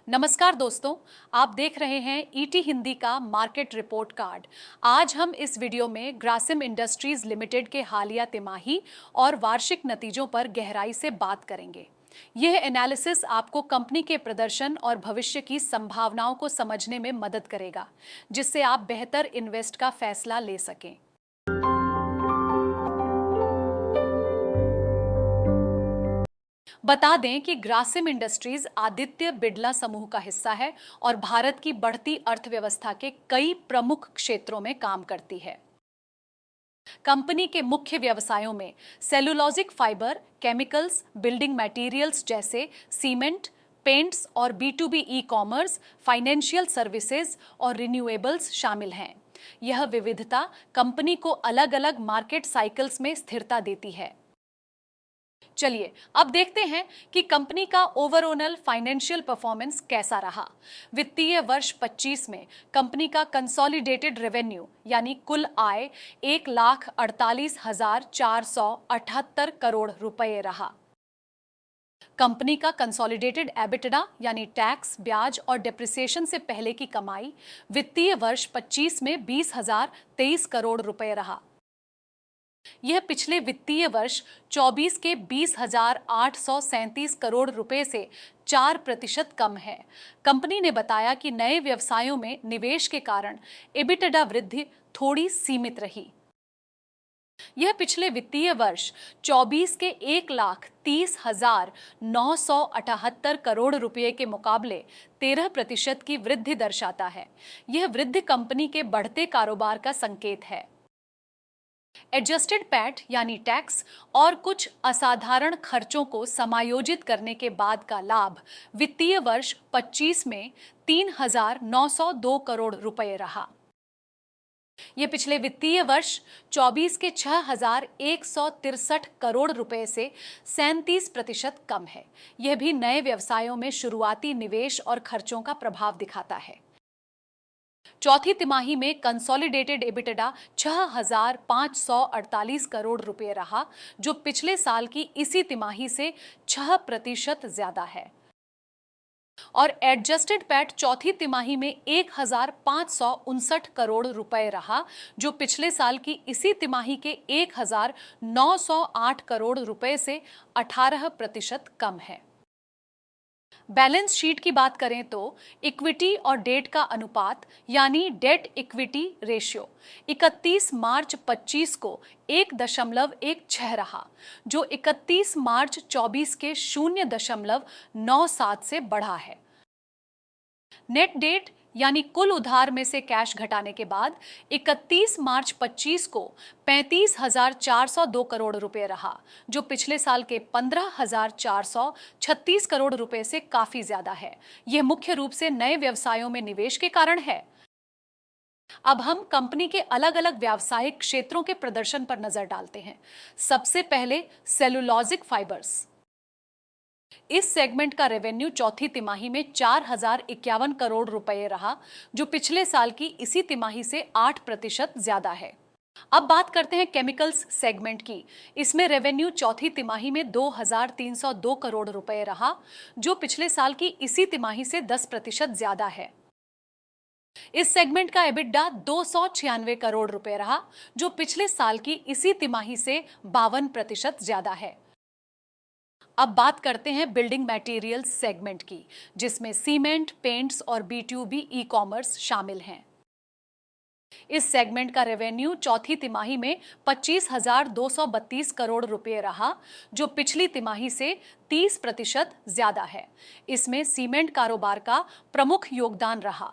नमस्कार दोस्तों, आप देख रहे हैं ईटी हिंदी का मार्केट रिपोर्ट कार्ड। आज हम इस वीडियो में ग्रासिम इंडस्ट्रीज लिमिटेड के हालिया तिमाही और वार्षिक नतीजों पर गहराई से बात करेंगे। यह एनालिसिस आपको कंपनी के प्रदर्शन और भविष्य की संभावनाओं को समझने में मदद करेगा, जिससे आप बेहतर इन्वेस्ट का फैसला ले सकें। बता दें कि ग्रासिम इंडस्ट्रीज आदित्य बिड़ला समूह का हिस्सा है और भारत की बढ़ती अर्थव्यवस्था के कई प्रमुख क्षेत्रों में काम करती है। कंपनी के मुख्य व्यवसायों में cellulosic fibre, chemicals, building materials जैसे सीमेंट, पेंट्स और B2B e commerce, financial services और रिन्यूएबल्स शामिल हैं। यह विविधता कंपनी को अलग अलग मार्केट साइकिल्स में स्थिरता देती है। चलिए अब देखते हैं कि कंपनी का ओवरऑल फाइनेंशियल परफॉर्मेंस कैसा रहा। वित्तीय वर्ष 25 में कंपनी का कंसोलिडेटेड रेवेन्यू यानी कुल आय 1,48,478 करोड़ रुपए रहा। कंपनी का कंसोलिडेटेड एबिटडा यानी टैक्स, ब्याज और डिप्रिसिएशन से पहले की कमाई वित्तीय वर्ष 25 में 20,023 करोड़ रुपए रहा। यह पिछले वित्तीय वर्ष 24 के 20,837 करोड़ रुपए से 4% कम है। कंपनी ने बताया कि नए व्यवसायों में निवेश के कारण एबिटडा वृद्धि थोड़ी सीमित रही। यह पिछले वित्तीय वर्ष 24 के 1,30,978 करोड़ रुपए के मुकाबले 13% की वृद्धि दर्शाता है। यह वृद्धि कंपनी के बढ़ते कारोबार का संकेत है। एडजस्टेड पैट यानी टैक्स और कुछ असाधारण खर्चों को समायोजित करने के बाद का लाभ वित्तीय वर्ष 25 में 3,902 करोड़ रुपए रहा। यह पिछले वित्तीय वर्ष 24 के 6,163 करोड़ रुपए से 37% कम है। यह भी नए व्यवसायों में शुरुआती निवेश और खर्चों का प्रभाव दिखाता है। चौथी तिमाही में कंसोलिडेटेड एबिटडा 6,548 करोड़ रुपए रहा, जो पिछले साल की इसी तिमाही से 6% ज्यादा है। और एडजस्टेड पैट चौथी तिमाही में 1,559 करोड़ रुपए रहा, जो पिछले साल की इसी तिमाही के 1,908 करोड़ रुपए से 18% कम है। बैलेंस शीट की बात करें तो इक्विटी और डेट का अनुपात यानी डेट इक्विटी रेशियो 31 मार्च 25 को 1.16 रहा, जो 31 मार्च 24 के 0.97 से बढ़ा है। नेट डेट यानी कुल उधार में से कैश घटाने के बाद 31 मार्च 25 को 35,402 करोड़ रुपए रहा, जो पिछले साल के 15,436 करोड़ रुपए से काफी ज्यादा है। यह मुख्य रूप से नए व्यवसायों में निवेश के कारण है। अब हम कंपनी के अलग अलग व्यावसायिक क्षेत्रों के प्रदर्शन पर नजर डालते हैं। सबसे पहले सेलुलोजिक फाइबर्स। इस सेगमेंट का रेवेन्यू चौथी तिमाही में 4,051 करोड़ रुपए रहा, जो पिछले साल की इसी तिमाही से 8% ज्यादा है। अब बात करते हैं केमिकल्स सेगमेंट की। इसमें रेवेन्यू चौथी तिमाही में 2,302 करोड़ रुपए रहा, जो पिछले साल की इसी तिमाही से 10% ज्यादा है। इस सेगमेंट का एबिटडा 296 करोड़ रुपए रहा, जो पिछले साल की इसी तिमाही से 52% ज्यादा है। अब बात करते हैं बिल्डिंग मटेरियल्स सेगमेंट की, जिसमें सीमेंट, पेंट्स और B2B ई कॉमर्स शामिल हैं। इस सेगमेंट का रेवेन्यू चौथी तिमाही में 25,232 करोड़ रुपए रहा, जो पिछली तिमाही से 30% ज्यादा है। इसमें सीमेंट कारोबार का प्रमुख योगदान रहा।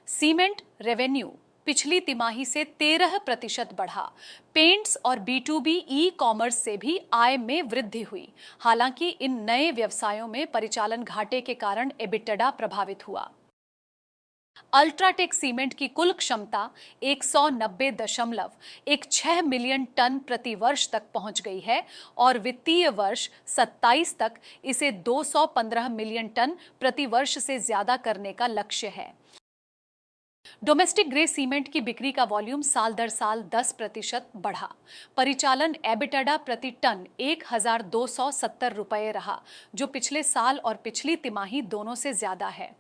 सीमेंट रेवेन्यू पिछली तिमाही से 13% बढ़ा। पेंट्स और B2B ई कॉमर्स से भी आय में वृद्धि हुई। हालांकि इन नए व्यवसायों में परिचालन घाटे के कारण एबिटडा प्रभावित हुआ। अल्ट्राटेक सीमेंट की कुल क्षमता 190.16 मिलियन टन प्रति वर्ष तक पहुंच गई है और वित्तीय वर्ष 27 तक इसे 215 मिलियन टन प्रति वर्ष से ज्यादा करने का लक्ष्य है। डोमेस्टिक ग्रे सीमेंट की बिक्री का वॉल्यूम साल दर साल 10% बढ़ा। परिचालन एबिटाडा प्रति टन 1,270 रुपये रहा, जो पिछले साल और पिछली तिमाही दोनों से ज्यादा है।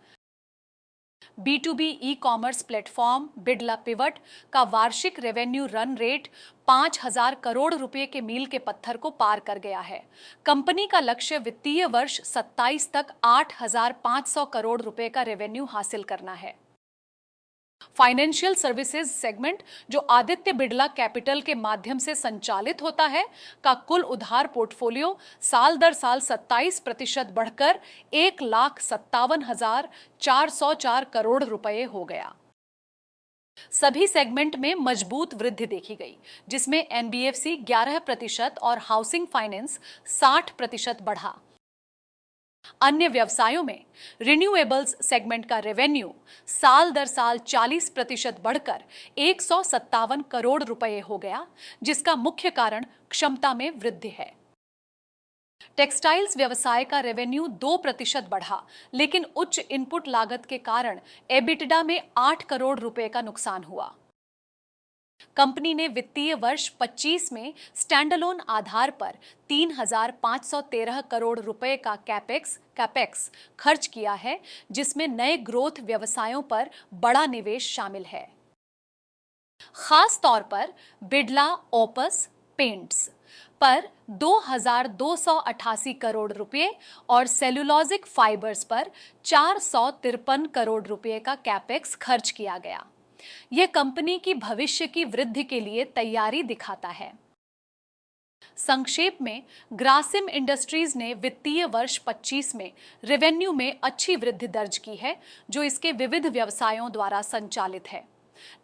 B2B e commerce platform Birla pivot का वार्षिक रेवेन्यू रन रेट 5,000 करोड़ रुपए के मील के पत्थर को पार कर गया है। कंपनी का लक्ष्य वित्तीय वर्ष 27 तक 8,500 करोड़ रुपए का रेवेन्यू हासिल करना है। फाइनेंशियल सर्विसेज सेगमेंट, जो आदित्य बिड़ला कैपिटल के माध्यम से संचालित होता है, का कुल उधार पोर्टफोलियो साल दर साल 27% बढ़कर 1,57,404 करोड़ रुपए हो गया। सभी सेगमेंट में मजबूत वृद्धि देखी गई, जिसमें एनबीएफसी 11% और हाउसिंग फाइनेंस 60% बढ़ा। अन्य व्यवसायों में रिन्यूएबल्स सेगमेंट का रेवेन्यू साल दर साल 40% बढ़कर 157 करोड़ रुपए हो गया, जिसका मुख्य कारण क्षमता में वृद्धि है। टेक्सटाइल्स व्यवसाय का रेवेन्यू 2% बढ़ा, लेकिन उच्च इनपुट लागत के कारण एबिटडा में 8 करोड़ रुपए का नुकसान हुआ। कंपनी ने वित्तीय वर्ष 25 में स्टैंडअलोन आधार पर 3,513 करोड़ रुपए का कैपेक्स खर्च किया है, जिसमें नए ग्रोथ व्यवसायों पर बड़ा निवेश शामिल है। खास तौर पर बिड़ला ओपस पेंट्स पर 2,288 करोड़ रुपए और सेलुलोजिक फाइबर्स पर 453 करोड़ रुपए का कैपेक्स खर्च किया गया। यह कंपनी की भविष्य की वृद्धि के लिए तैयारी दिखाता है। संक्षेप में, ग्रासिम इंडस्ट्रीज ने वित्तीय वर्ष 25 में रेवेन्यू में अच्छी वृद्धि दर्ज की है, जो इसके विविध व्यवसायों द्वारा संचालित है।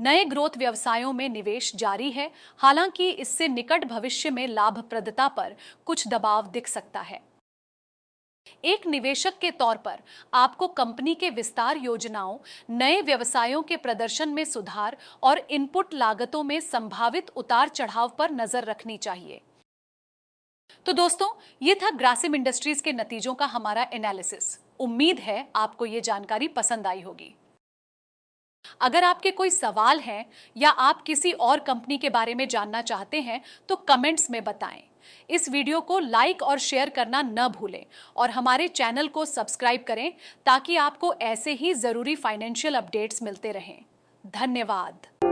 नए ग्रोथ व्यवसायों में निवेश जारी है, हालांकि इससे निकट भविष्य में लाभप्रदता पर कुछ दबाव दिख सकता है। एक निवेशक के तौर पर आपको कंपनी के विस्तार योजनाओं, नए व्यवसायों के प्रदर्शन में सुधार और इनपुट लागतों में संभावित उतार चढ़ाव पर नजर रखनी चाहिए। तो दोस्तों, ये था ग्रासिम इंडस्ट्रीज के नतीजों का हमारा एनालिसिस। उम्मीद है आपको ये जानकारी पसंद आई होगी। अगर आपके कोई सवाल हैं या आप किसी और कंपनी के बारे में जानना चाहते हैं तो कमेंट्स में बताएं। इस वीडियो को लाइक और शेयर करना न भूलें और हमारे चैनल को सब्सक्राइब करें ताकि आपको ऐसे ही जरूरी फाइनेंशियल अपडेट्स मिलते रहें। धन्यवाद।